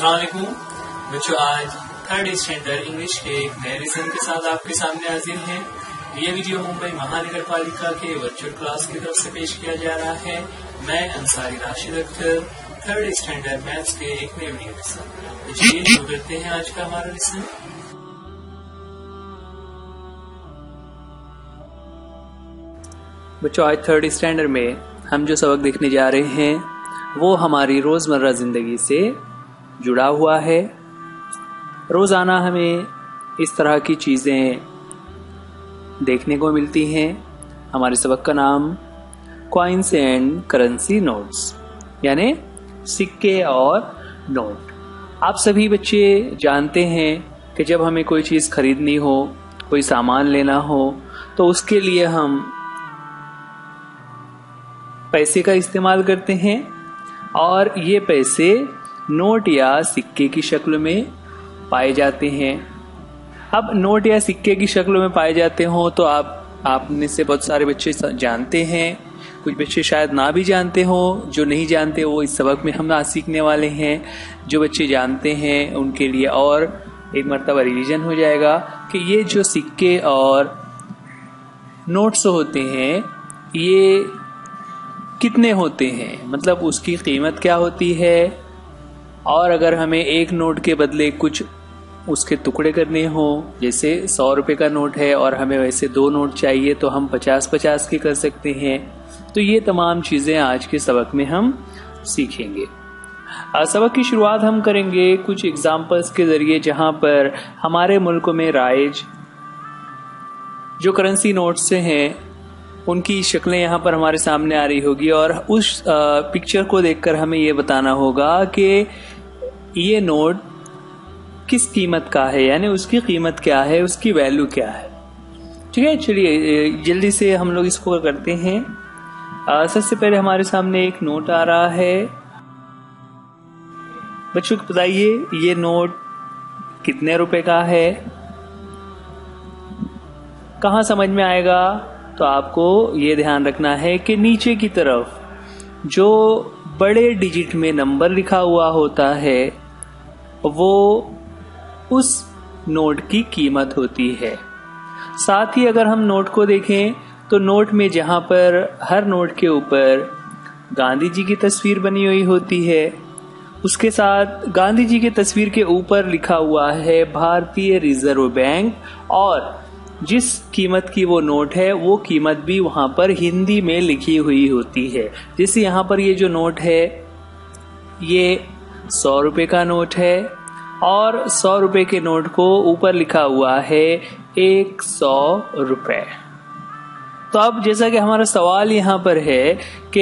अस्सलाम वालेकुम बच्चों, आज थर्ड स्टैंडर्ड इंग्लिश के एक नए लेसन के साथ आपके सामने हाजिर हैं। ये वीडियो मुंबई महानगर पालिका के वर्चुअल क्लास की तरफ से पेश किया जा रहा है। मैं Ansari Rashid Akhtar third standard maths के एक नए वीडियो के साथ चलिए शुरू करते हैं आज का हमारा लेसन। बच्चों, आज थर्ड स्टैंडर्ड में हम जो सबक देखने जा रहे हैं वो हमारी रोज़मर्रा ज़िंदगी से जुड़ा हुआ है। रोज़ाना हमें इस तरह की चीज़ें देखने को मिलती हैं। हमारे सबक का नाम कॉइन्स एंड करेंसी नोट्स यानी सिक्के और नोट। आप सभी बच्चे जानते हैं कि जब हमें कोई चीज़ खरीदनी हो, कोई सामान लेना हो, तो उसके लिए हम पैसे का इस्तेमाल करते हैं और ये पैसे नोट या सिक्के की शक्ल में पाए जाते हैं। अब नोट या सिक्के की शक्ल में पाए जाते हो तो आप में से बहुत सारे बच्चे जानते हैं, कुछ बच्चे शायद ना भी जानते हो। जो नहीं जानते वो इस सबक में हम आज सीखने वाले हैं। जो बच्चे जानते हैं उनके लिए और एक मर्तबा रिवीजन हो जाएगा कि ये जो सिक्के और नोट्स होते हैं ये कितने होते हैं, मतलब उसकी कीमत क्या होती है, और अगर हमें एक नोट के बदले कुछ उसके टुकड़े करने हो, जैसे 100 रुपए का नोट है और हमें वैसे 2 नोट चाहिए तो हम 50-50 के कर सकते हैं। तो ये तमाम चीज़ें आज के सबक में हम सीखेंगे। सबक की शुरुआत हम करेंगे कुछ एग्जाम्पल्स के जरिए जहां पर हमारे मुल्क में राइज जो करेंसी नोट्स से हैं उनकी शक्लें यहाँ पर हमारे सामने आ रही होगी और उस पिक्चर को देखकर हमें ये बताना होगा कि ये नोट किस कीमत का है, यानी उसकी कीमत क्या है, उसकी वैल्यू क्या है। ठीक है, चलिए जल्दी से हम लोग इसको करते हैं। सबसे पहले हमारे सामने एक नोट आ रहा है। बच्चों को बताइए ये नोट कितने रुपए का है, कहाँ समझ में आएगा? तो आपको ये ध्यान रखना है कि नीचे की तरफ जो बड़े डिजिट में नंबर लिखा हुआ होता है वो उस नोट की कीमत होती है। साथ ही अगर हम नोट को देखें तो नोट में जहां पर हर नोट के ऊपर गांधी जी की तस्वीर बनी हुई होती है, उसके साथ गांधी जी की तस्वीर के ऊपर लिखा हुआ है भारतीय रिजर्व बैंक, और जिस कीमत की वो नोट है वो कीमत भी वहां पर हिंदी में लिखी हुई होती है। जैसे यहाँ पर ये जो नोट है ये 100 रुपए का नोट है और 100 रुपए के नोट को ऊपर लिखा हुआ है 100 रुपए। तो अब जैसा कि हमारा सवाल यहाँ पर है कि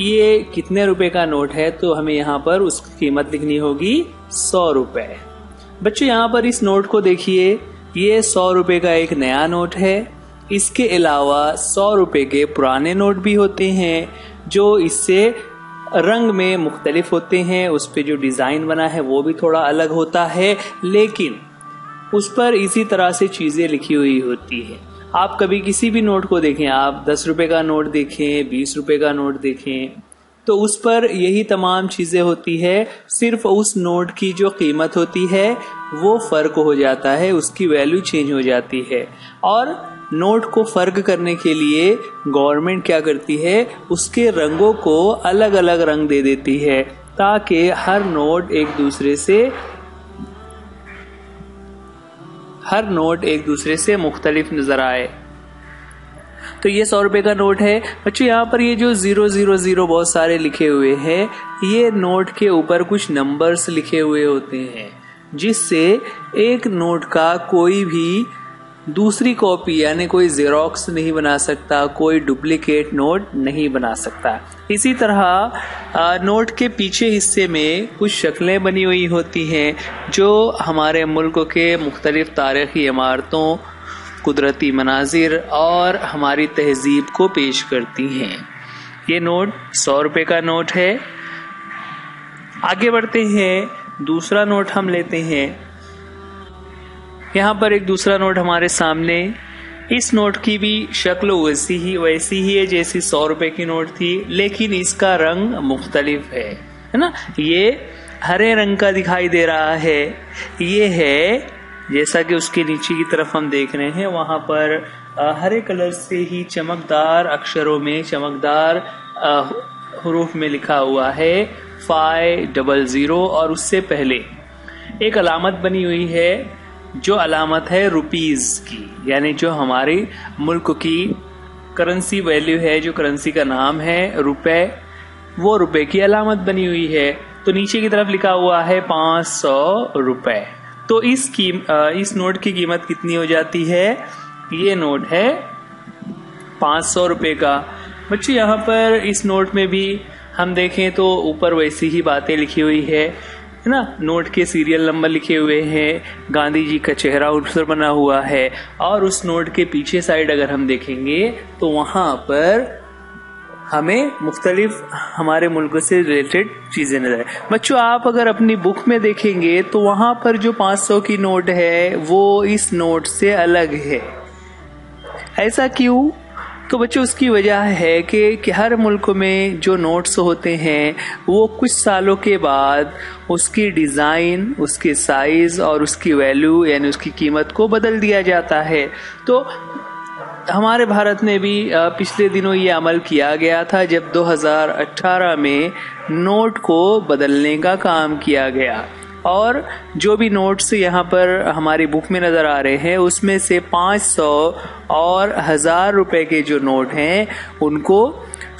ये कितने रुपए का नोट है, तो हमें यहाँ पर उसकी कीमत लिखनी होगी 100 रुपए। बच्चों यहाँ पर इस नोट को देखिए, ये 100 रुपए का एक नया नोट है। इसके अलावा 100 रुपए के पुराने नोट भी होते हैं जो इससे रंग में मुख्तलिफ होते हैं, उस पे जो डिजाइन बना है वो भी थोड़ा अलग होता है, लेकिन उस पर इसी तरह से चीजें लिखी हुई होती है। आप कभी किसी भी नोट को देखें, आप 10 रुपए का नोट देखें, 20 रुपए का नोट देखें, तो उस पर यही तमाम चीजें होती है। सिर्फ उस नोट की जो कीमत होती है वो फर्क हो जाता है, उसकी वैल्यू चेंज हो जाती है। और नोट को फर्क करने के लिए गवर्नमेंट क्या करती है, उसके रंगों को अलग अलग रंग दे देती है ताकि हर नोट एक दूसरे से मुख्तलिफ नजर आए। तो ये 100 रुपए का नोट है। बच्चों यहाँ पर ये जो 000 बहुत सारे लिखे हुए हैं, ये नोट के ऊपर कुछ नंबर्स लिखे हुए होते हैं, जिससे एक नोट का कोई भी दूसरी कॉपी यानी कोई जेरोक्स नहीं बना सकता, कोई डुप्लीकेट नोट नहीं बना सकता। इसी तरह नोट के पीछे हिस्से में कुछ शक्लें बनी हुई होती हैं जो हमारे मुल्क के मुख्तलिफ तारीखी इमारतों, कुदरती मनाजिर और हमारी तहजीब को पेश करती हैं। ये नोट 100 रुपए का नोट है। आगे बढ़ते हैं, दूसरा नोट हम लेते हैं। यहाँ पर एक दूसरा नोट हमारे सामने। इस नोट की भी शक्ल वैसी ही है जैसी 100 रुपए की नोट थी, लेकिन इसका रंग मुख्तलिफ है ना। ये हरे रंग का दिखाई दे रहा है, ये है, जैसा कि उसके नीचे की तरफ हम देख रहे हैं, वहां पर हरे कलर से ही चमकदार अक्षरों में, चमकदार हरूफ में लिखा हुआ है 500 और उससे पहले एक अलामत बनी हुई है, जो अलामत है रुपीज की, यानी जो हमारे मुल्क की करेंसी वैल्यू है, जो करेंसी का नाम है रुपए, वो रुपए की अलामत बनी हुई है। तो नीचे की तरफ लिखा हुआ है 500 रुपए। तो इस नोट की कीमत कितनी हो जाती है? ये नोट है 500 रुपए का। बच्चों यहाँ पर इस नोट में भी हम देखें तो ऊपर वैसी ही बातें लिखी हुई है ना। नोट के सीरियल नंबर लिखे हुए हैं, गांधी जी का चेहरा उस पर बना हुआ है, और उस नोट के पीछे साइड अगर हम देखेंगे तो वहां पर हमें मुख्तलिफ हमारे मुल्क से रिलेटेड चीजें नजर आए। बच्चों आप अगर अपनी बुक में देखेंगे तो वहां पर जो 500 की नोट है वो इस नोट से अलग है। ऐसा क्यों? तो बच्चों उसकी वजह है कि हर मुल्क में जो नोट्स होते हैं वो कुछ सालों के बाद उसकी डिज़ाइन, उसके साइज और उसकी वैल्यू यानी उसकी कीमत को बदल दिया जाता है। तो हमारे भारत में भी पिछले दिनों ये अमल किया गया था, जब 2018 में नोट को बदलने का काम किया गया, और जो भी नोट्स यहाँ पर हमारी बुक में नजर आ रहे हैं उसमें से 500 और 1000 रुपए के जो नोट हैं उनको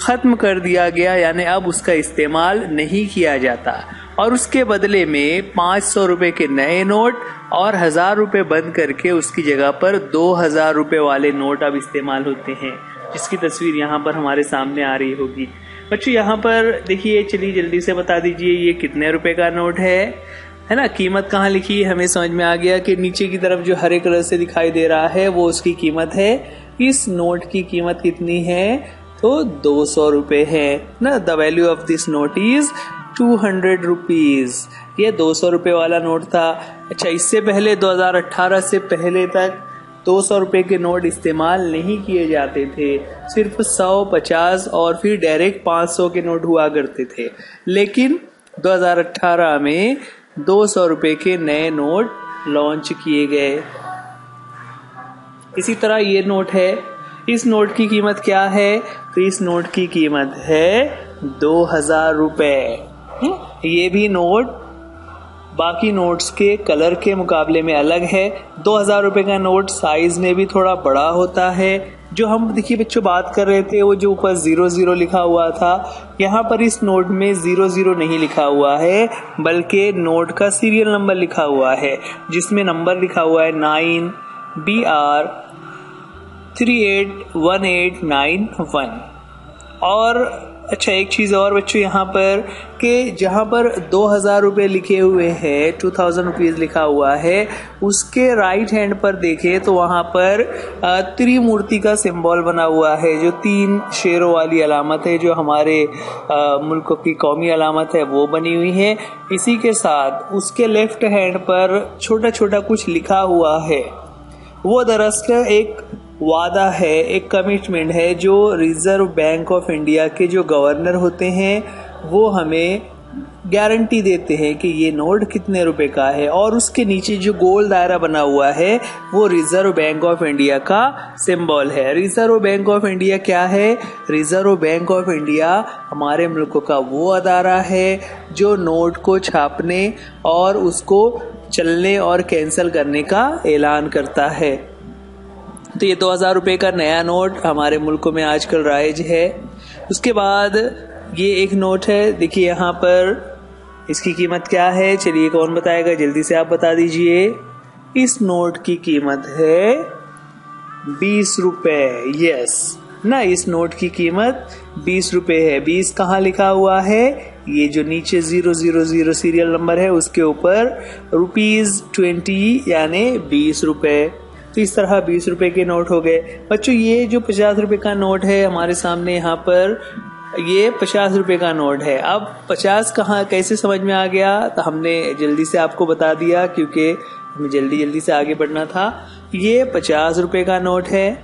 खत्म कर दिया गया, यानी अब उसका इस्तेमाल नहीं किया जाता, और उसके बदले में 500 रुपए के नए नोट और 1000 रुपए बंद करके उसकी जगह पर 2000 रुपए वाले नोट अब इस्तेमाल होते हैं, जिसकी तस्वीर यहाँ पर हमारे सामने आ रही होगी। बच्चों यहाँ पर देखिए, चलिए जल्दी से बता दीजिए ये कितने रुपए का नोट है ना। कीमत कहाँ लिखी है हमें समझ में आ गया कि नीचे की तरफ जो हरे कलर से दिखाई दे रहा है वो उसकी कीमत है। इस नोट की कीमत कितनी है? तो 200 रुपए है ना। The value of this note is 200 rupees. ये 200 रुपए वाला नोट था। अच्छा, इससे पहले 2018 से पहले तक 200 रुपए के नोट इस्तेमाल नहीं किए जाते थे, सिर्फ 100, 50 और फिर डायरेक्ट 500 के नोट हुआ करते थे। लेकिन 2018 में 200 रुपए के नए नोट लॉन्च किए गए। इसी तरह ये नोट है, इस नोट की कीमत क्या है? तो इस नोट की कीमत है 2000 रुपए। ये भी नोट बाकी नोट्स के कलर के मुकाबले में अलग है। 2000 रुपए का नोट साइज में भी थोड़ा बड़ा होता है। जो हम देखिए बच्चों बात कर रहे थे वो जो ऊपर 00 लिखा हुआ था, यहाँ पर इस नोट में 00 नहीं लिखा हुआ है, बल्कि नोट का सीरियल नंबर लिखा हुआ है, जिसमें नंबर लिखा हुआ है 9BR 381891। और अच्छा, एक चीज और बच्चों यहाँ पर कि जहाँ पर 2000 रुपए लिखे हुए हैं, 2000 रुपीज लिखा हुआ है, उसके राइट हैंड पर देखें तो वहां पर त्रिमूर्ति का सिंबल बना हुआ है, जो 3 शेरों वाली अलामत है, जो हमारे मुल्क की कौमी अलामत है, वो बनी हुई है। इसी के साथ उसके लेफ्ट हैंड पर छोटा छोटा कुछ लिखा हुआ है। वो दरअसल एक वादा है, एक कमिटमेंट है, जो रिजर्व बैंक ऑफ इंडिया के जो गवर्नर होते हैं वो हमें गारंटी देते हैं कि ये नोट कितने रुपए का है, और उसके नीचे जो गोल दायरा बना हुआ है वो रिजर्व बैंक ऑफ इंडिया का सिंबल है। रिजर्व बैंक ऑफ इंडिया क्या है? रिजर्व बैंक ऑफ इंडिया हमारे मुल्क का वो अदारा है जो नोट को छापने और उसको चलने और कैंसिल करने का ऐलान करता है। तो ये 2000 रुपए का नया नोट हमारे मुल्क में आजकल राइज है। उसके बाद ये एक नोट है, देखिए यहाँ पर इसकी कीमत क्या है? चलिए कौन बताएगा, जल्दी से आप बता दीजिए। इस नोट की कीमत है 20 रुपए। यस ना, इस नोट की कीमत 20 रुपए है। 20 कहाँ लिखा हुआ है? ये जो नीचे 000 सीरियल नंबर है उसके ऊपर ₹20 यानी 20 रुपए। तो इस तरह 20 रुपए के नोट हो गए। बच्चों ये जो 50 रुपए का नोट है हमारे सामने यहाँ पर, ये 50 रुपए का नोट है। अब 50 कहाँ कैसे समझ में आ गया? तो हमने जल्दी से आपको बता दिया क्योंकि हमें जल्दी से आगे बढ़ना था। ये 50 रुपए का नोट है।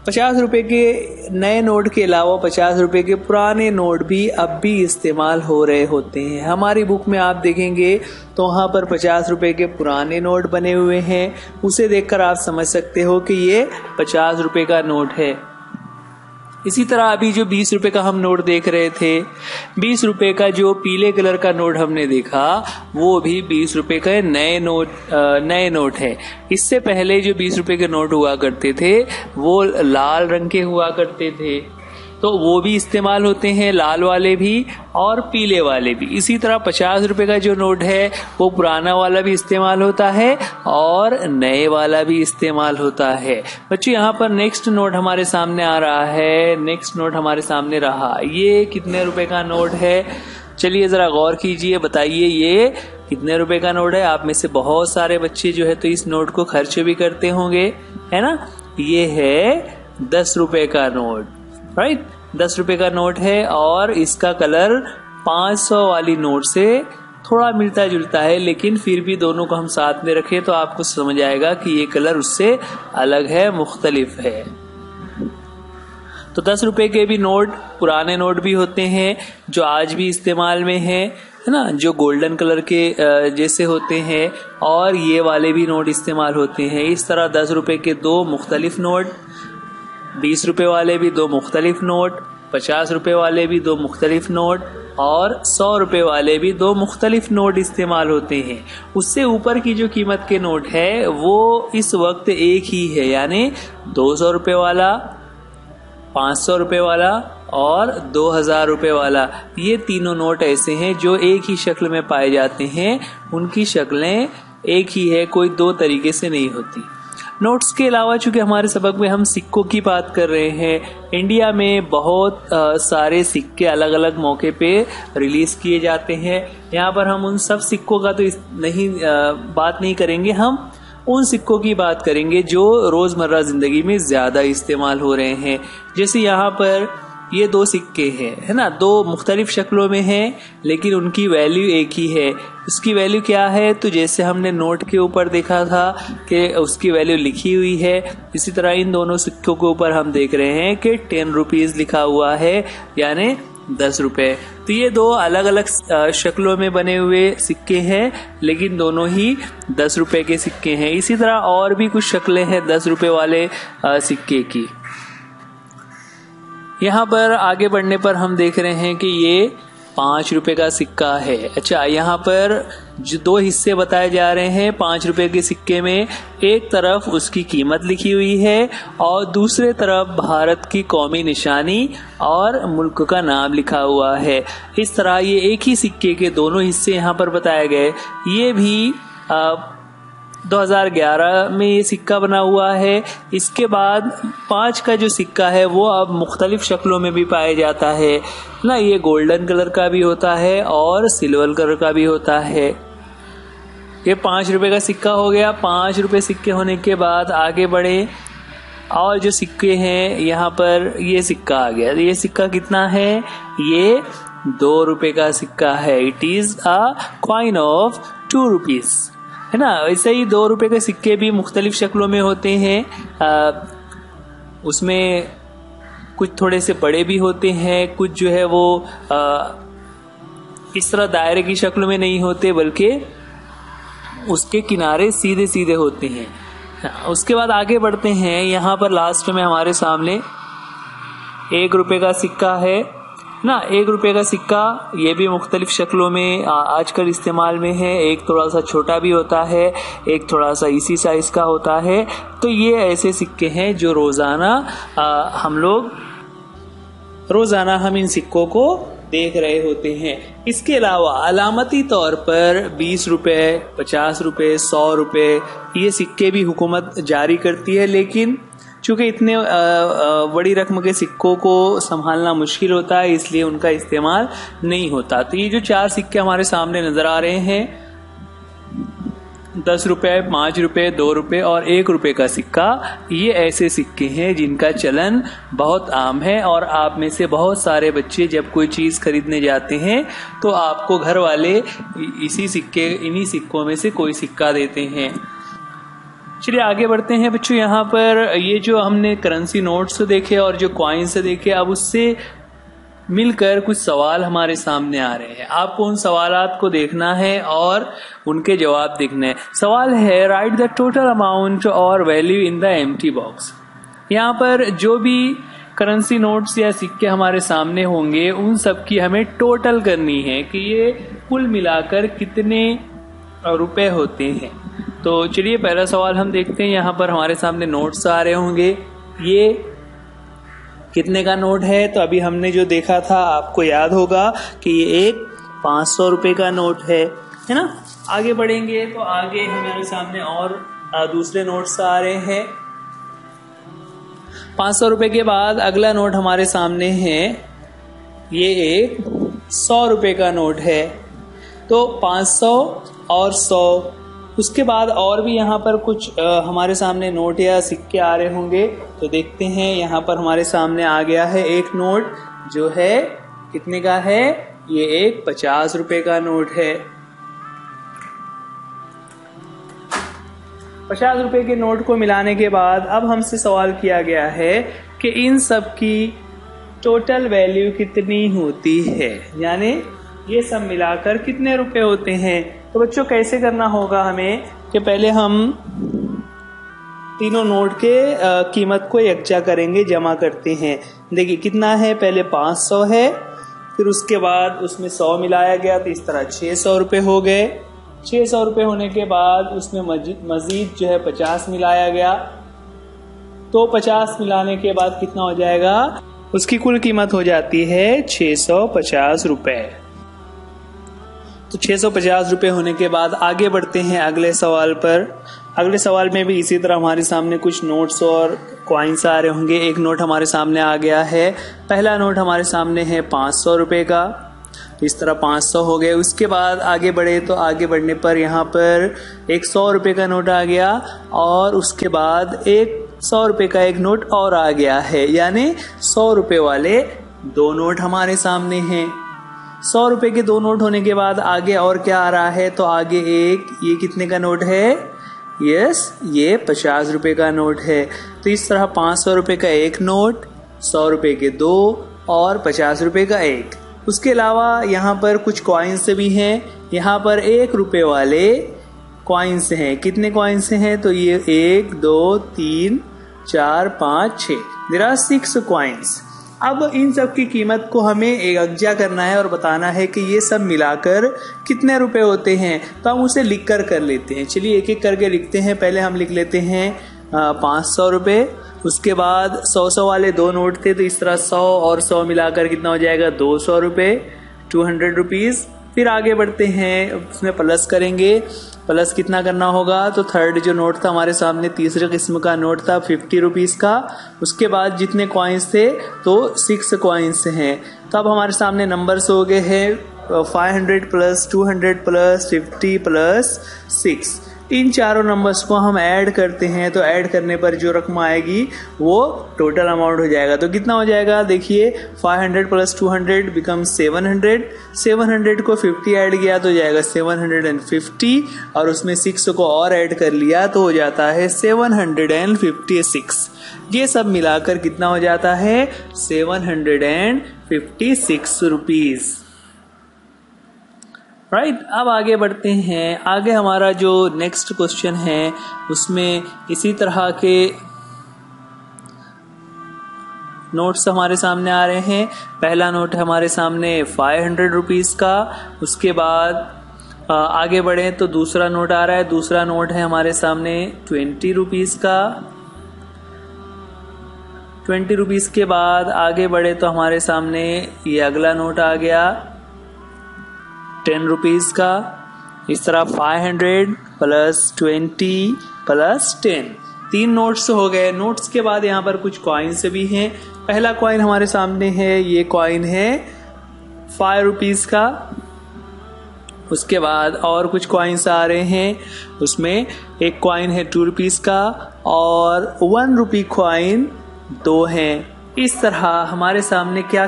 50 रुपए के नए नोट के अलावा 50 रुपए के पुराने नोट भी अब भी इस्तेमाल हो रहे होते हैं। हमारी बुक में आप देखेंगे तो वहाँ पर 50 रुपए के पुराने नोट बने हुए हैं। उसे देखकर आप समझ सकते हो कि ये 50 रुपए का नोट है। इसी तरह अभी जो 20 रुपए का हम नोट देख रहे थे, 20 रुपए का जो पीले कलर का नोट हमने देखा वो भी 20 रुपए का नए नोट है। इससे पहले जो 20 रुपए के नोट हुआ करते थे वो लाल रंग के हुआ करते थे, तो वो भी इस्तेमाल होते हैं, लाल वाले भी और पीले वाले भी। इसी तरह 50 रुपए का जो नोट है वो पुराना वाला भी इस्तेमाल होता है और नए वाला भी इस्तेमाल होता है। बच्चों यहाँ पर नेक्स्ट नोट हमारे सामने आ रहा है। नेक्स्ट नोट हमारे सामने रहा, ये कितने रुपए का नोट है? चलिए जरा गौर कीजिए, बताइए ये कितने रुपए का नोट है। आप में से बहुत सारे बच्चे जो है तो इस नोट को खर्च भी करते होंगे, है ना। ये है 10 रुपए का नोट, राइट। 10 रुपए का नोट है और इसका कलर 500 वाली नोट से थोड़ा मिलता जुलता है, लेकिन फिर भी दोनों को हम साथ में रखें तो आपको समझ आएगा कि ये कलर उससे अलग है, मुख्तलिफ है। तो 10 रुपए के भी नोट पुराने नोट भी होते हैं जो आज भी इस्तेमाल में है ना, जो गोल्डन कलर के जैसे होते हैं, और ये वाले भी नोट इस्तेमाल होते हैं। इस तरह 10 रुपए के 2 मुख्तलिफ नोट, 20 रुपए वाले भी 2 मुख्तलिफ नोट, 50 रुपए वाले भी 2 मुख्तलिफ नोट और 100 रुपए वाले भी 2 मुख्तलिफ नोट इस्तेमाल होते हैं। उससे ऊपर की जो कीमत के नोट है वो इस वक्त एक ही है, यानी 200 रुपए वाला, 500 रुपए वाला और 2000 रुपए वाला। ये तीनों नोट ऐसे हैं जो एक ही शक्ल में पाए जाते हैं, उनकी शक्लें एक ही है, कोई दो तरीके से नहीं होती। नोट्स के अलावा चूंकि हमारे सबक में हम सिक्कों की बात कर रहे हैं, इंडिया में बहुत सारे सिक्के अलग अलग मौके पे रिलीज किए जाते हैं। यहाँ पर हम उन सब सिक्कों का तो बात नहीं करेंगे, हम उन सिक्कों की बात करेंगे जो रोजमर्रा जिंदगी में ज्यादा इस्तेमाल हो रहे हैं। जैसे यहाँ पर ये 2 सिक्के हैं, है ना, 2 मुख्तलिफ शक्लों में हैं लेकिन उनकी वैल्यू एक ही है। उसकी वैल्यू क्या है? तो जैसे हमने नोट के ऊपर देखा था कि उसकी वैल्यू लिखी हुई है, इसी तरह इन दोनों सिक्कों के ऊपर हम देख रहे हैं कि 10 रुपीज लिखा हुआ है, यानी 10 रुपए। तो ये 2 अलग अलग शक्लों में बने हुए सिक्के हैं, लेकिन दोनों ही 10 रुपए के सिक्के हैं। इसी तरह और भी कुछ शक्लें हैं 10 रुपए वाले सिक्के की। यहाँ पर आगे बढ़ने पर हम देख रहे हैं कि ये 5 रुपए का सिक्का है। अच्छा, यहाँ पर जो 2 हिस्से बताए जा रहे हैं 5 रुपए के सिक्के में, एक तरफ उसकी कीमत लिखी हुई है और दूसरे तरफ भारत की कौमी निशानी और मुल्क का नाम लिखा हुआ है। इस तरह ये एक ही सिक्के के दोनों हिस्से यहाँ पर बताए गए। ये भी 2011 में ये सिक्का बना हुआ है। इसके बाद 5 का जो सिक्का है वो अब मुख्तलिफ शक्लों में भी पाया जाता है ना। ये गोल्डन कलर का भी होता है और सिल्वर कलर का भी होता है। ये 5 रुपए का सिक्का हो गया। 5 रुपए सिक्के होने के बाद आगे बढ़े और जो सिक्के हैं यहाँ पर ये सिक्का आ गया। ये सिक्का कितना है? ये 2 रुपए का सिक्का है। It is a coin of 2 rupees, है ना। ऐसे ही 2 रुपए के सिक्के भी मुख्तलिफ शक्लों में होते हैं। उसमें कुछ थोड़े से बड़े भी होते हैं, कुछ जो है वो इस तरह दायरे की शक्ल में नहीं होते बल्कि उसके किनारे सीधे सीधे होते हैं। उसके बाद आगे बढ़ते हैं। यहाँ पर लास्ट में हमारे सामने 1 रुपए का सिक्का है ना। 1 रुपए का सिक्का ये भी मुख्तलिफ शक्लों में आजकल इस्तेमाल में है। एक थोड़ा सा छोटा भी होता है, एक थोड़ा सा इसी साइज का होता है। तो ये ऐसे सिक्के हैं जो रोजाना हम इन सिक्कों को देख रहे होते हैं। इसके अलावा अलामती तौर पर 20 रुपए, 50 रुपए, 100 रुपए ये सिक्के भी हुकूमत जारी करती है, लेकिन चूंकि इतने बड़ी रकम के सिक्कों को संभालना मुश्किल होता है इसलिए उनका इस्तेमाल नहीं होता। तो ये जो 4 सिक्के हमारे सामने नजर आ रहे हैं, 10 रुपए, 5 रुपए, 2 रुपए और 1 रुपए का सिक्का, ये ऐसे सिक्के हैं जिनका चलन बहुत आम है। और आप में से बहुत सारे बच्चे जब कोई चीज खरीदने जाते हैं तो आपको घर वाले इन्हीं सिक्कों में से कोई सिक्का देते हैं। चलिए आगे बढ़ते हैं बच्चों। यहाँ पर ये जो हमने करेंसी नोट्स देखे और जो कॉइन्स देखे, अब उससे मिलकर कुछ सवाल हमारे सामने आ रहे हैं। आपको उन सवालात को देखना है और उनके जवाब देखने हैं। सवाल है राइट द टोटल अमाउंट और value in the empty box. यहाँ पर जो भी करेंसी नोट्स या सिक्के हमारे सामने होंगे उन सब की हमें टोटल करनी है कि ये कुल मिलाकर कितने रुपए होते हैं। तो चलिए पहला सवाल हम देखते हैं। यहाँ पर हमारे सामने नोट्स आ रहे होंगे। ये कितने का नोट है? तो अभी हमने जो देखा था आपको याद होगा कि ये एक 500 रुपए का नोट है ना। आगे बढ़ेंगे तो आगे हमारे सामने और दूसरे नोट्स आ रहे हैं। 500 रुपए के बाद अगला नोट हमारे सामने है, ये एक 100 रुपए का नोट है। तो 500 और 100, उसके बाद और भी यहाँ पर कुछ हमारे सामने नोट या सिक्के आ रहे होंगे। तो देखते हैं, यहाँ पर हमारे सामने आ गया है एक नोट जो है कितने का है? ये एक 50 रुपए का नोट है। 50 रुपए के नोट को मिलाने के बाद अब हमसे सवाल किया गया है कि इन सब की टोटल वैल्यू कितनी होती है, यानी ये सब मिलाकर कितने रुपए होते हैं। तो बच्चों कैसे करना होगा हमें कि पहले हम तीनों नोट के कीमत को यकजा करेंगे, जमा करते हैं। देखिए कितना है, पहले 500 है, फिर उसके बाद उसमें 100 मिलाया गया तो इस तरह 600 रुपए हो गए। 600 रुपए होने के बाद उसमें मजीद जो है 50 मिलाया गया, तो 50 मिलाने के बाद कितना हो जाएगा? उसकी कुल कीमत हो जाती है 650 रुपए। तो 650 रुपए होने के बाद आगे बढ़ते हैं अगले सवाल पर। अगले सवाल में भी इसी तरह हमारे सामने कुछ नोट्स और कॉइन्स आ रहे होंगे। एक नोट हमारे सामने आ गया है। पहला नोट हमारे सामने है 500 रुपए का। इस तरह 500 हो गए। उसके बाद आगे बढ़े तो आगे बढ़ने पर यहाँ पर एक 100 रुपए का नोट आ गया और उसके बाद एक 100 रुपए का एक नोट और आ गया है, यानी 100 रुपए वाले दो नोट हमारे सामने हैं। 100 रुपए के दो नोट होने के बाद आगे और क्या आ रहा है? तो आगे एक, ये कितने का नोट है? यस, ये 50 रुपए का नोट है। तो इस तरह 500 रुपए का एक नोट, 100 रुपए के दो और 50 रुपए का एक। उसके अलावा यहाँ पर कुछ कॉइन्स भी हैं। यहाँ पर 1 रुपए वाले कॉइन्स हैं। कितने कॉइन्स हैं? तो ये 1 2 3 4 5 6, देयर आर 6 कॉइन्स। अब इन सब की कीमत को हमें यकजा करना है और बताना है कि ये सब मिलाकर कितने रुपए होते हैं। तो हम उसे लिख कर लेते हैं। चलिए एक एक करके लिखते हैं। पहले हम लिख लेते हैं 500 रुपए। उसके बाद 100 वाले दो नोट थे, तो इस तरह 100 और 100 मिलाकर कितना हो जाएगा? 200 रुपए, 200 रुपीज। फिर आगे बढ़ते हैं, उसमें प्लस करेंगे। प्लस कितना करना होगा? तो थर्ड जो नोट था हमारे सामने, तीसरे किस्म का नोट था 50 रुपीज का। उसके बाद जितने कॉइन्स थे तो 6 कॉइन्स हैं। तो अब हमारे सामने नंबर्स हो गए हैं 500 प्लस 200 प्लस 50 प्लस 6। इन चारों नंबर्स को हम ऐड करते हैं, तो ऐड करने पर जो रकम आएगी वो टोटल अमाउंट हो जाएगा। तो कितना हो जाएगा? देखिए 500 प्लस 200 बिकम 700। 700 को 50 ऐड किया तो जाएगा 750 और उसमें 6 को और ऐड कर लिया तो हो जाता है 756। ये सब मिलाकर कितना हो जाता है? 756 रुपीज। राइट। अब आगे बढ़ते हैं। आगे हमारा जो नेक्स्ट क्वेश्चन है उसमें इसी तरह के नोट्स हमारे सामने आ रहे हैं। पहला नोट हमारे सामने 500 रुपीज का। उसके बाद आगे बढ़े तो दूसरा नोट आ रहा है। दूसरा नोट है हमारे सामने 20 रुपीज का। 20 रुपीज के बाद आगे बढ़े तो हमारे सामने ये अगला नोट आ गया 10 रुपीज का। इस तरह 500 प्लस 20 प्लस 10, 3 नोट्स हो गए। नोट्स के बाद यहाँ पर कुछ कॉइन्स भी हैं। पहला कॉइन हमारे सामने है, ये कॉइन है 5 रुपीज का। उसके बाद और कुछ कॉइन्स आ रहे हैं। उसमें एक कॉइन है 2 रुपीज का और 1 रुपी कॉइन 2 हैं। इस तरह हमारे सामने क्या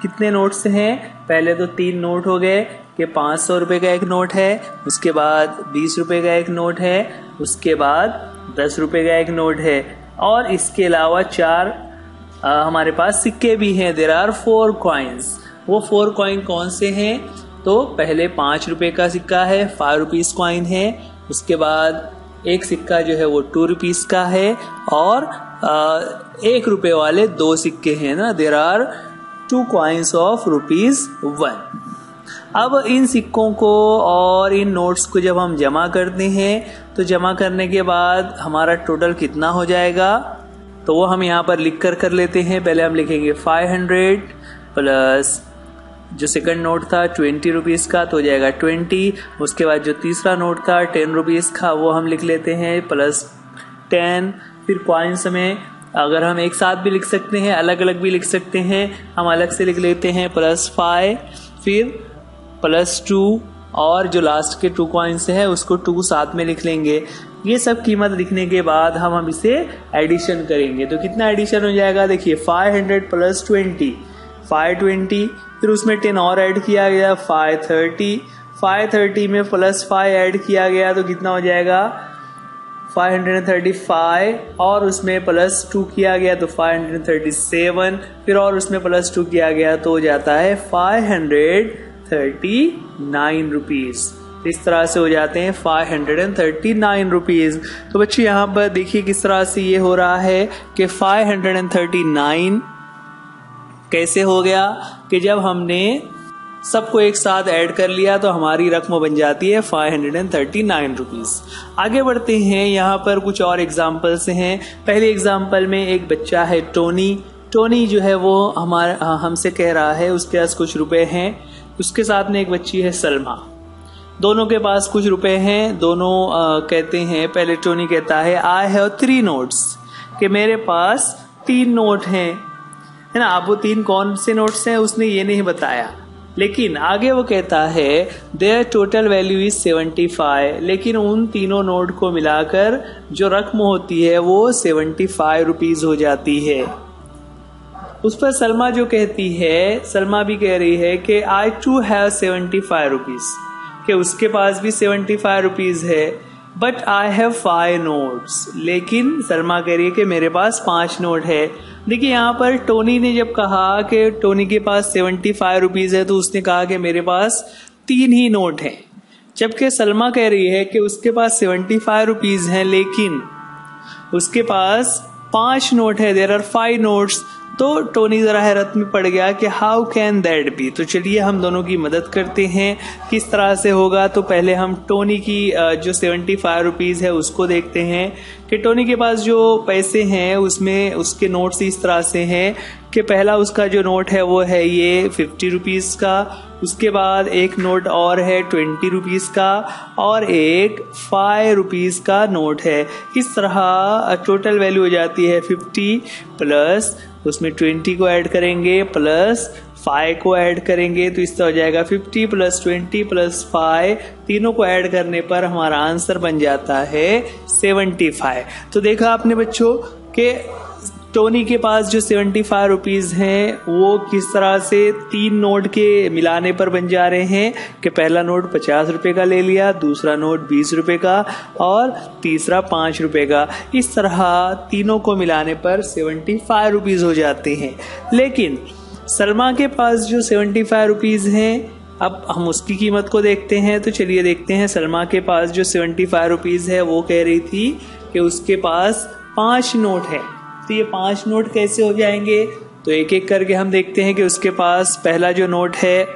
कितने नोट्स हैं? पहले तो 3 नोट हो गए कि 500 रुपए का एक नोट है, उसके बाद 20 रुपए का एक नोट है, उसके बाद 10 रुपए का एक नोट है। और इसके अलावा 4 हमारे पास सिक्के भी हैं। There are 4 coins. वो 4 कॉइन कौन से हैं? तो पहले 5 रुपए का सिक्का है, 5 रुपीज कॉइन है। उसके बाद एक सिक्का जो है वो 2 रुपीज का है और 1 रुपए वाले 2 सिक्के हैं ना। There are 2 coins of ₹1। अब इन सिक्कों को और इन नोट्स को जब हम जमा करते हैं तो जमा करने के बाद हमारा टोटल कितना हो जाएगा, तो वो हम यहाँ पर लिख कर लेते हैं। पहले हम लिखेंगे 500 प्लस जो सेकंड नोट था 20 रुपीज का, तो हो जाएगा 20। उसके बाद जो तीसरा नोट था 10 रुपीज का, वो हम लिख लेते हैं प्लस 10। फिर कॉइन्स में अगर हम एक साथ भी लिख सकते हैं, अलग अलग भी लिख सकते हैं, हम अलग से लिख लेते हैं +5, फिर +2 और जो लास्ट के 2 कॉइन्स है उसको 2 साथ में लिख लेंगे। ये सब कीमत लिखने के बाद हम इसे एडिशन करेंगे तो कितना एडिशन हो जाएगा, देखिए 500 + 20 520, फिर उसमें 10 और ऐड किया गया 530, 530 में +5 ऐड किया गया तो कितना हो जाएगा 535, और उसमें +2 किया गया तो 537, फिर और उसमें +2 किया गया तो हो जाता है 539 रुपीज। इस तरह से हो जाते हैं 539 रुपीज। तो बच्चे यहाँ पर देखिए किस तरह से ये हो रहा है कि 539 कैसे हो गया कि जब हमने सबको एक साथ ऐड कर लिया तो हमारी रकम बन जाती है 539 रुपीज। आगे बढ़ते हैं, यहाँ पर कुछ और एग्जाम्पल्स हैं। पहले एग्जाम्पल में एक बच्चा है टोनी जो है वो हमसे कह रहा है उसके पास कुछ रुपए हैं। उसके साथ में एक बच्ची है सलमा, दोनों के पास कुछ रुपए हैं। दोनों कहते हैं, पहले टोनी कहता है आई हैव 3 नोट्स, कि मेरे पास 3 नोट हैं, है ना। अब वो 3 कौन से नोट्स हैं उसने ये नहीं बताया, लेकिन आगे वो कहता है देयर टोटल वैल्यू इज 75, लेकिन उन तीनों नोट को मिलाकर जो रकम होती है वो 75 रुपीज हो जाती है। उस पर सलमा जो कहती है, सलमा भी कह रही है कि आई टू हैव 75 रुपीज, कि उसके पास भी 75 रुपीज है, बट आई हैव 5 नोट्स, लेकिन सलमा कह रही है कि मेरे पास 5 नोट है। देखिए यहाँ पर टोनी ने जब कहा कि टोनी के पास 75 रुपीज है तो उसने कहा कि मेरे पास 3 ही नोट हैं, जबकि सलमा कह रही है कि उसके पास 75 रुपीज हैं लेकिन उसके पास 5 नोट है, देयर आर 5 नोट्स। तो टोनी जरा हैरत में पड़ गया कि हाउ कैन दैट बी। तो चलिए हम दोनों की मदद करते हैं किस तरह से होगा। तो पहले हम टोनी की जो 75 रुपीज है उसको देखते हैं कि टोनी के पास जो पैसे हैं उसमें उसके नोट्स इस तरह से हैं कि पहला उसका जो नोट है वो है ये 50 रुपीज का, उसके बाद एक नोट और है 20 रुपीज का और एक 5 रुपीज का नोट है। इस तरह टोटल वैल्यू हो जाती है 50 प्लस उसमें 20 को ऐड करेंगे प्लस 5 को ऐड करेंगे, तो इस तरह हो जाएगा 50 प्लस 20 प्लस 5, तीनों को ऐड करने पर हमारा आंसर बन जाता है 75। तो देखा आपने बच्चों कि टोनी के पास जो 75 रुपीज हैं वो किस तरह से 3 नोट के मिलाने पर बन जा रहे हैं कि पहला नोट 50 रुपए का ले लिया, दूसरा नोट 20 रुपए का और तीसरा 5 रुपए का। इस तरह तीनों को मिलाने पर 75 रुपीज हो जाते हैं। लेकिन सलमा के पास जो 75 रुपीज हैं, अब हम उसकी कीमत को देखते हैं। तो चलिए देखते हैं, सलमा के पास जो 75 रुपीज है वो कह रही थी कि उसके पास 5 नोट है। तो ये 5 नोट कैसे हो जाएंगे, तो एक एक करके हम देखते हैं कि उसके पास पहला जो नोट है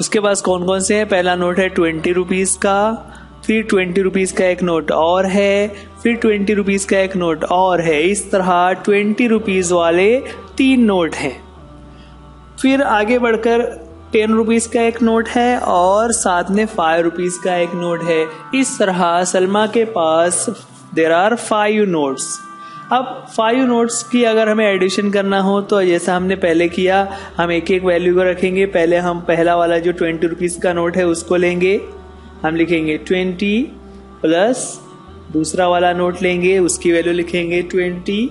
उसके पास कौन कौन से हैं। पहला नोट है 20 रुपीज का, फिर 20 रुपीज का एक नोट और है, फिर 20 रुपीज का एक नोट और है। इस तरह 20 रुपीज वाले 3 नोट हैं। फिर आगे बढ़कर 10 रुपीज का एक नोट है और साथ में 5 रुपीज का एक नोट है। इस तरह सलमा के पास देयर आर 5 नोट्स। अब 5 नोट्स की अगर हमें एडिशन करना हो तो जैसा हमने पहले किया, हम एक एक वैल्यू को रखेंगे। पहले हम पहला वाला जो 20 रुपीज का नोट है उसको लेंगे, हम लिखेंगे 20 प्लस दूसरा वाला नोट लेंगे, उसकी वैल्यू लिखेंगे 20,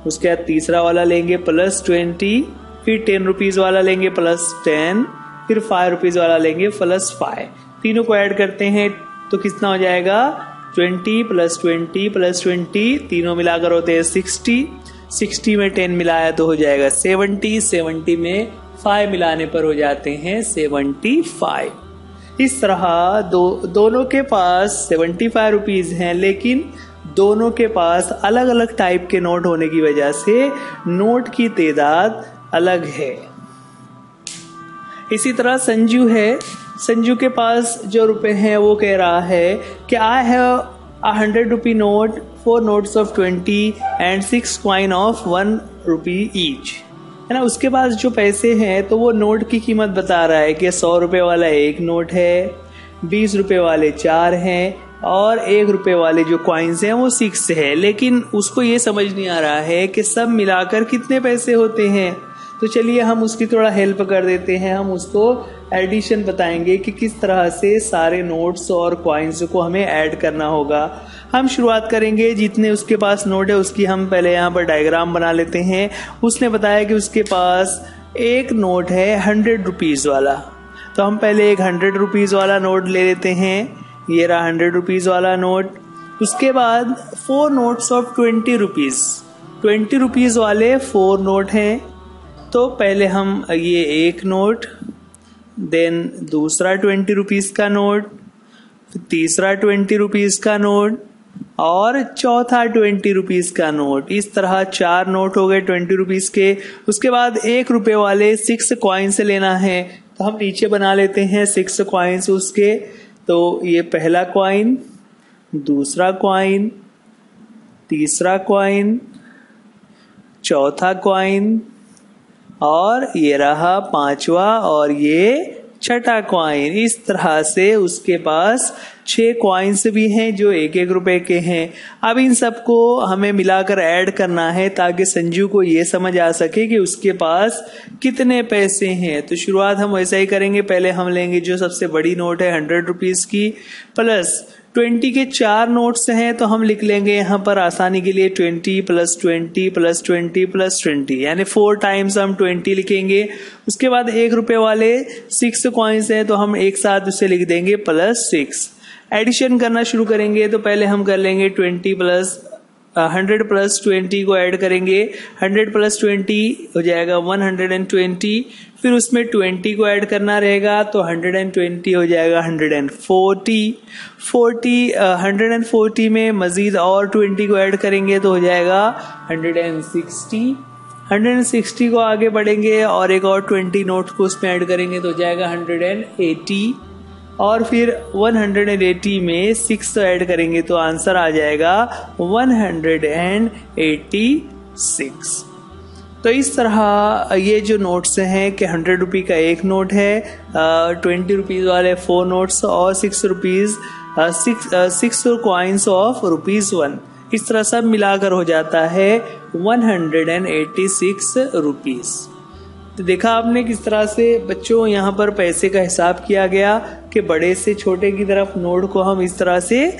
उसके बाद तीसरा वाला लेंगे प्लस 20, फिर 10 रुपीज वाला लेंगे प्लस 10, फिर 5 रुपीज वाला लेंगे प्लस 5। तीनों को ऐड करते हैं तो कितना हो जाएगा 20 प्लस 20 प्लस 20 तीनों मिलाकर होते हैं 60। 60 में 10 मिलाया तो हो जाएगा 70। 70 में 5 मिलाने पर हो जाते हैं 75। इस तरह दोनों के पास 75 रुपीज हैं, लेकिन दोनों के पास अलग अलग टाइप के नोट होने की वजह से नोट की तादाद अलग है। इसी तरह संजू है। संजू के पास जो रुपए हैं वो कह रहा है कि I have ₹100 note, 4 notes of 20 and 6 coin of ₹1 each, है ना। उसके पास जो पैसे हैं तो वो नोट की कीमत बता रहा है कि 100 रुपए वाला एक नोट है, 20 रुपए वाले 4 हैं और 1 रुपए वाले जो कॉइन्स हैं वो 6 है। लेकिन उसको ये समझ नहीं आ रहा है कि सब मिलाकर कितने पैसे होते हैं। तो चलिए हम उसकी थोड़ा हेल्प कर देते हैं। हम उसको एडिशन बताएंगे कि किस तरह से सारे नोट्स और कॉइन्स को हमें ऐड करना होगा। हम शुरुआत करेंगे, जितने उसके पास नोट है उसकी हम पहले यहाँ पर डायग्राम बना लेते हैं। उसने बताया कि उसके पास एक नोट है 100 रुपीज वाला, तो हम पहले एक 100 रुपीज वाला नोट ले लेते हैं। ये रहा 100 रुपीज वाला नोट। उसके बाद 4 नोट्स ऑफ 20 रुपीज, 20 रुपीज वाले 4 नोट हैं। तो पहले हम ये एक नोट, देन दूसरा 20 रुपीज का नोट, तीसरा 20 रुपीज का नोट और चौथा 20 रुपीज का नोट। इस तरह 4 नोट हो गए 20 रुपीज के। उसके बाद 1 रुपए वाले 6 कॉइन्स लेना है, तो हम नीचे बना लेते हैं 6 कॉइन्स उसके। तो ये पहला कॉइन, दूसरा कॉइन, तीसरा कॉइन, चौथा कॉइन और ये रहा 5वां और ये छठा कॉइन। इस तरह से उसके पास 6 कॉइन्स भी हैं जो 1-1 रुपए के हैं। अब इन सबको हमें मिलाकर ऐड करना है ताकि संजू को ये समझ आ सके कि उसके पास कितने पैसे हैं। तो शुरुआत हम वैसा ही करेंगे। पहले हम लेंगे जो सबसे बड़ी नोट है 100 रुपीज की, प्लस 20 के 4 नोट्स हैं, तो हम लिख लेंगे यहाँ पर आसानी के लिए 20 प्लस 20 प्लस 20 प्लस 20, यानी 4 टाइम्स हम 20 लिखेंगे। उसके बाद 1 रुपए वाले 6 कॉइन्स हैं, तो हम एक साथ उसे लिख देंगे प्लस 6। एडिशन करना शुरू करेंगे तो पहले हम कर लेंगे 100 प्लस 20 को ऐड करेंगे। 100 प्लस 20 हो जाएगा 120, फिर उसमें 20 को ऐड करना रहेगा तो 120 हो जाएगा 140। 140 में मजीद और 20 को ऐड करेंगे तो हो जाएगा 160। 160 को आगे बढ़ेंगे और एक और 20 नोट को उसमें ऐड करेंगे तो हो जाएगा 180 और फिर 180 में 6 ऐड करेंगे तो आंसर आ जाएगा 186। तो इस तरह ये जो नोट्स हैं कि 100 रुपये का एक नोट है, 20 रुपीज वाले 4 नोट्स और 6 कॉइन्स ऑफ ₹1। इस तरह सब मिलाकर हो जाता है 186 रुपीज। तो देखा आपने किस तरह से बच्चों यहाँ पर पैसे का हिसाब किया गया कि बड़े से छोटे की तरफ नोट को हम इस तरह से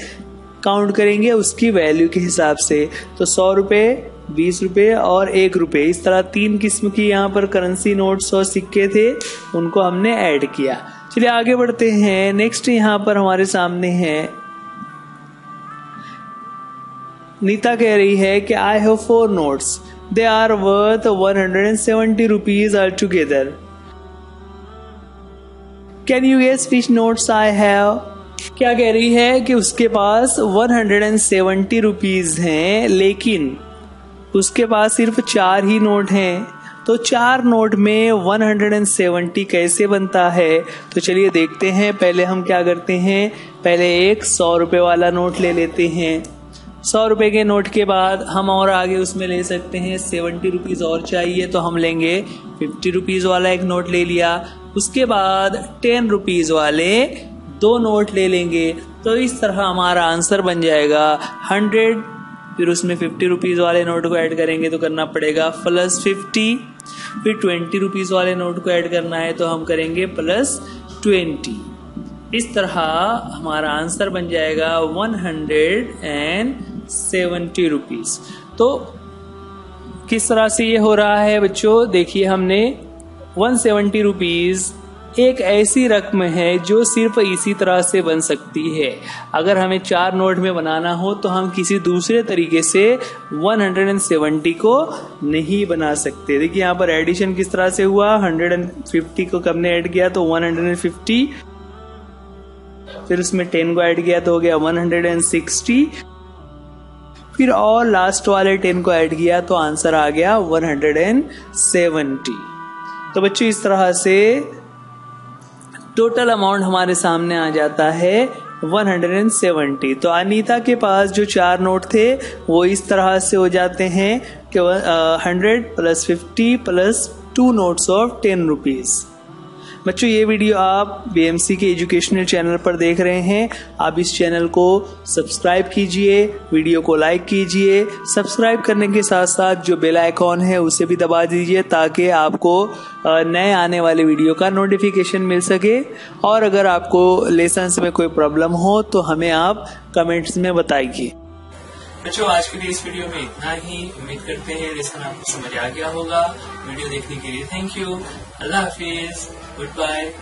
काउंट करेंगे उसकी वैल्यू के हिसाब से। तो 100 रुपए, 20 रुपए और 1 रुपए, इस तरह 3 किस्म की यहाँ पर करेंसी नोट्स और सिक्के थे, उनको हमने ऐड किया। चलिए आगे बढ़ते हैं। नेक्स्ट यहाँ पर हमारे सामने है, नीता कह रही है कि I have 4 notes, they are worth 170 rupees altogether. Can you guess which notes I have? क्या कह रही है कि उसके पास 170 रुपीज हैं, लेकिन उसके पास सिर्फ 4 ही नोट हैं। तो 4 नोट में 170 कैसे बनता है? तो चलिए देखते हैं। पहले हम क्या करते हैं, पहले एक 100 रुपए वाला नोट ले लेते हैं। 100 रुपए के नोट के बाद हम और आगे उसमें ले सकते हैं 70 रुपीज और चाहिए तो हम लेंगे 50 रुपीज वाला एक नोट ले लिया। उसके बाद 10 रुपीज वाले 2 नोट ले लेंगे। तो इस तरह हमारा आंसर बन जाएगा 100। फिर उसमें 50 रुपीज वाले नोट को ऐड करेंगे तो करना पड़ेगा प्लस 50। फिर 20 रुपीज वाले नोट को ऐड करना है तो हम करेंगे प्लस 20। इस तरह हमारा आंसर बन जाएगा 170 रुपीज। तो किस तरह से ये हो रहा है बच्चों, देखिए हमने 170 रुपीज एक ऐसी रकम है जो सिर्फ इसी तरह से बन सकती है। अगर हमें 4 नोट में बनाना हो तो हम किसी दूसरे तरीके से 170 को नहीं बना सकते। देखिए यहाँ पर एडिशन किस तरह से हुआ, 150 को कब ने ऐड किया तो 150, फिर उसमें 10 को ऐड किया तो हो गया 160, फिर और लास्ट वाले 10 को ऐड किया तो आंसर आ गया 170। तो बच्चों इस तरह से टोटल अमाउंट हमारे सामने आ जाता है 170। तो अनीता के पास जो 4 नोट थे वो इस तरह से हो जाते हैं कि 100 + 50 + 2 नोट्स ऑफ 10 रुपीज। बच्चों ये वीडियो आप बीएमसी के एजुकेशनल चैनल पर देख रहे हैं। आप इस चैनल को सब्सक्राइब कीजिए, वीडियो को लाइक कीजिए। सब्सक्राइब करने के साथ साथ जो बेल आइकॉन है उसे भी दबा दीजिए ताकि आपको नए आने वाले वीडियो का नोटिफिकेशन मिल सके। और अगर आपको लेसन्स में कोई प्रॉब्लम हो तो हमें आप कमेंट्स में बताइए। बच्चों आज के लिए इस वीडियो में इतना ही। उम्मीद करते हैं लेसन आपको समझ आ गया होगा। वीडियो देखने के लिए थैंक यू। अल्लाह हाफिज, गुड बाय।